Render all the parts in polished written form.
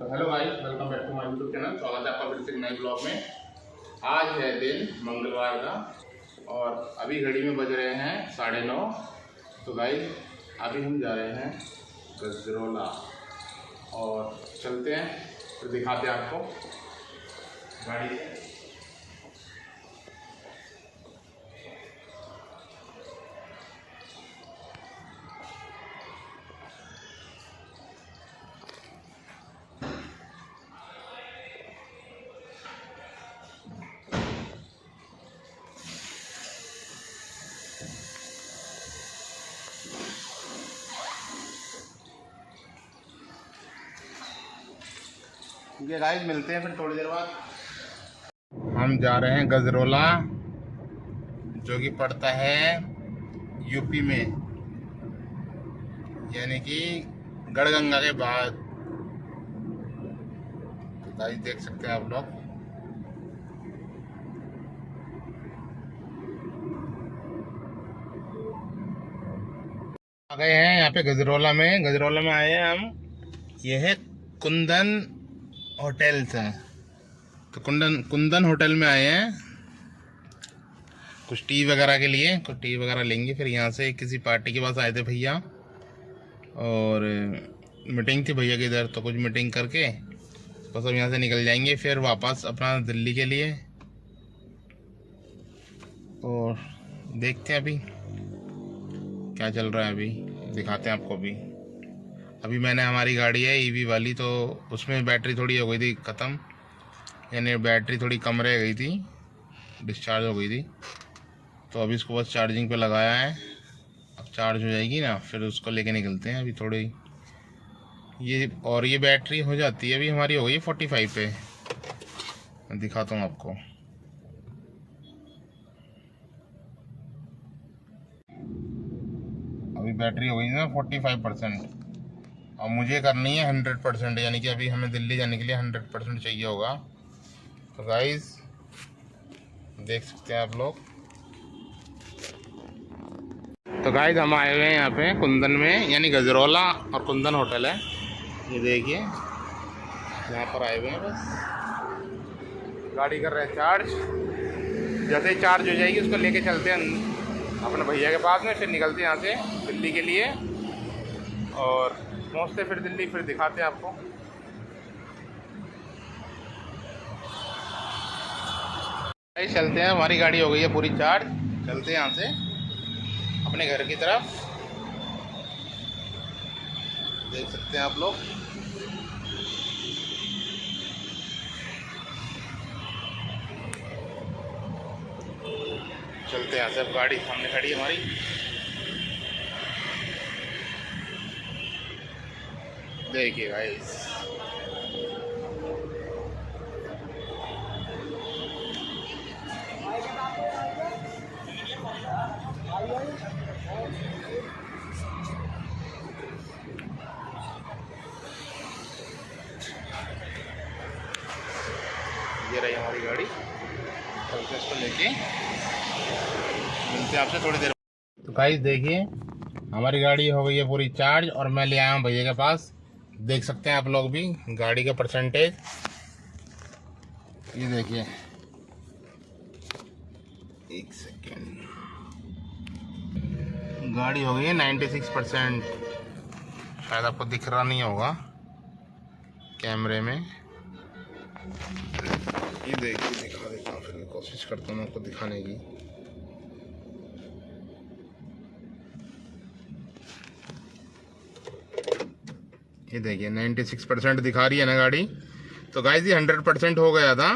तो hello guys, welcome back to my YouTube channel. स्वागत है आपका फिर से एक नए ब्लॉग में। आज है दिन मंगलवार का और अभी घड़ी में बज रहे हैं 9:30। तो गाइस अभी हम जा रहे हैं गजरोला और चलते हैं, फिर दिखाते हैं आपको गाड़ी से। ये गाइस मिलते हैं फिर थोड़ी देर बाद। हम जा रहे हैं गजरोला, जो कि पड़ता है यूपी में, यानी कि गढ़गंगा के बाद। गाइस देख सकते हैं आप लोग। आ गए हैं यहाँ पे गजरोला में। गजरोला में आए हैं हम। ये है कुंदन होटल्स है। तो कुंदन होटल में आए हैं कुछ टी वगैरह के लिए। कुछ टी वगैरह लेंगे। फिर यहाँ से किसी पार्टी के पास आए थे भैया और मीटिंग थी भैया की इधर, तो कुछ मीटिंग करके बस अब यहाँ से निकल जाएंगे फिर वापस अपना दिल्ली के लिए। और देखते हैं अभी क्या चल रहा है, अभी दिखाते हैं आपको। अभी मैंने, हमारी गाड़ी है ईवी वाली, तो उसमें बैटरी थोड़ी हो गई थी ख़त्म, यानी बैटरी थोड़ी कम रह गई थी, डिस्चार्ज हो गई थी। तो अभी इसको बस चार्जिंग पे लगाया है। अब चार्ज हो जाएगी ना, फिर उसको लेके निकलते हैं। अभी थोड़ी ये बैटरी हो जाती है, अभी हमारी हो गई है 45 पे। मैं दिखाता हूँ आपको। अभी बैटरी हो गई ना 45%। अब मुझे करनी है 100%, यानी कि अभी हमें दिल्ली जाने के लिए 100% चाहिए होगा। तो गाइस देख सकते हैं आप लोग। तो गाइस हम आए हुए हैं यहाँ पे कुंदन में, यानी गजरोला और कुंदन होटल है। ये देखिए यहाँ पर आए हुए हैं। बस गाड़ी कर रहे हैं चार्ज। जैसे ही चार्ज हो जाएगी उसको लेके चलते हैं अपने भैया के पास में, फिर निकलते हैं यहाँ से दिल्ली के लिए और पहुँचते फिर दिल्ली, फिर दिखाते हैं आपको। चलते हैं, हमारी गाड़ी हो गई है पूरी चार्ज। चलते हैं यहाँ से अपने घर की तरफ। देख सकते हैं आप लोग। चलते हैं यहाँ से। अब गाड़ी सामने खड़ी है हमारी। देखिए गाइस, ये रही हमारी गाड़ी। चलते इसको लेके मिलते हैं आपसे थोड़ी देर। तो गाइस देखिए, हमारी गाड़ी हो गई है पूरी चार्ज और मैं ले आया हूँ भैया के पास। देख सकते हैं आप लोग भी गाड़ी का परसेंटेज। ये देखिए, एक सेकेंड, गाड़ी हो गई है 96%। शायद आपको दिख रहा नहीं होगा कैमरे में। ये देखिए, दिखा देता हूँ, फिर कोशिश करता हूँ आपको दिखाने की। ये देखिए 96% दिखा रही है ना गाड़ी। तो गाइस ये 100% हो गया था।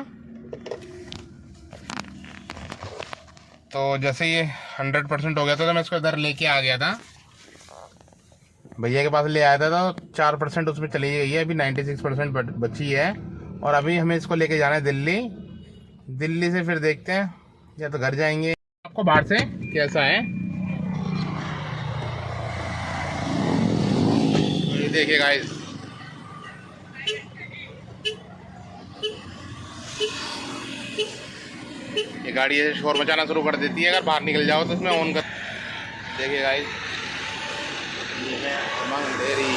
तो जैसे ये 100% हो गया था तो मैं इसको इधर लेके आ गया था, भैया के पास ले आया था। तो 4% उसमें चली गई है, अभी 96% बची है। और अभी हमें इसको लेके जाना है दिल्ली। दिल्ली से फिर देखते हैं, या तो घर जाएंगे। आपको बाहर से कैसा है ये देखिए गाइस। ये गाड़ी ऐसे शोर मचाना शुरू कर देती है अगर बाहर निकल जाओ तो। उसमें ऑन कर। देखिए गाइस, ये है उमंग डेयरी।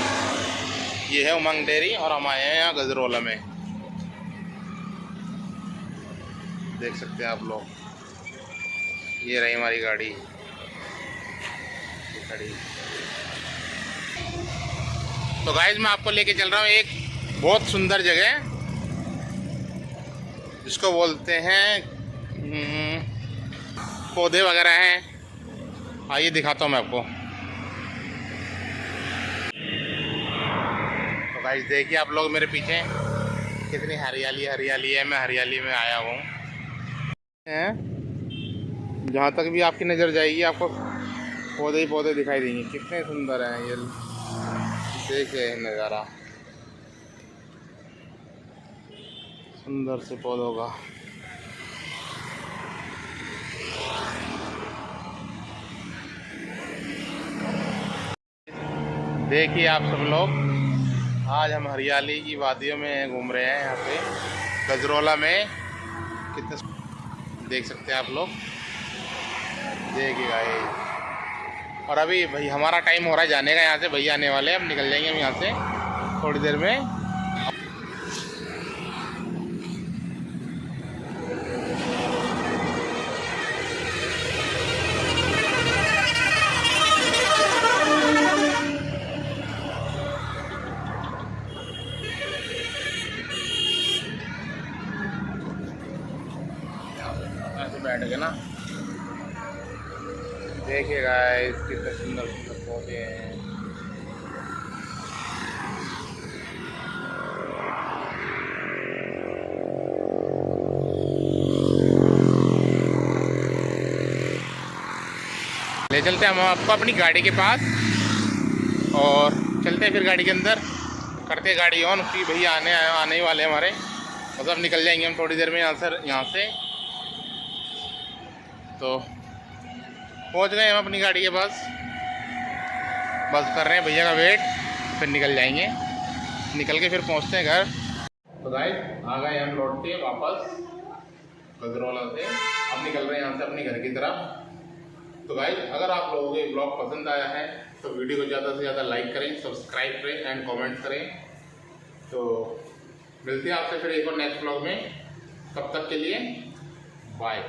ये है उमंग डेयरी और हम आए हैं यहाँ गजरौला में। देख सकते हैं आप लोग, ये रही हमारी गाड़ी खड़ी। तो गाइस मैं आपको लेके चल रहा हूँ एक बहुत सुंदर जगह जिसको बोलते हैं पौधे वगैरह हैं। आइए दिखाता हूँ मैं आपको। तो गाइस देखिए आप लोग मेरे पीछे कितनी हरियाली हरियाली है। मैं हरियाली में आया हूँ। जहाँ तक भी आपकी नज़र जाएगी आपको पौधे ही पौधे दिखाई देंगे। कितने सुंदर हैं ये, देखिए नज़ारा सुंदर से पौधों का। देखिए आप सब लोग, आज हम हरियाली की वादियों में घूम रहे हैं। यहाँ पे गजरौला में कितने देख सकते हैं आप लोग, देखिएगा ये। और अभी भाई हमारा टाइम हो रहा है जाने का यहाँ से। भैया आने वाले हैं, हम निकल जाएंगे हम यहाँ से थोड़ी देर में। ऐसे बैठ गए ना, देखिएगा कितने सुंदर सुंदर पौधे हैं। ले चलते हैं हम आपको अपनी गाड़ी के पास और चलते हैं फिर गाड़ी के अंदर, करते गाड़ी ऑन कि भैया आने ही वाले हमारे। मतलब निकल जाएंगे हम थोड़ी देर में यहाँ से। तो पहुँच गए हम अपनी गाड़ी के पास, बस कर रहे हैं भैया का वेट, फिर निकल जाएंगे। निकल के फिर पहुँचते हैं घर। तो गाइस आ गए हम लौट के वापस गजरौला से। अब निकल रहे हैं यहाँ से अपने घर की तरफ। तो गाइस अगर आप लोगों को ये ब्लॉग पसंद आया है तो वीडियो को ज़्यादा से ज़्यादा लाइक करें, सब्सक्राइब करें एंड कमेंट करें। तो मिलते हैं आपसे फिर एक और नेक्स्ट ब्लॉग में। तब तक के लिए बाय।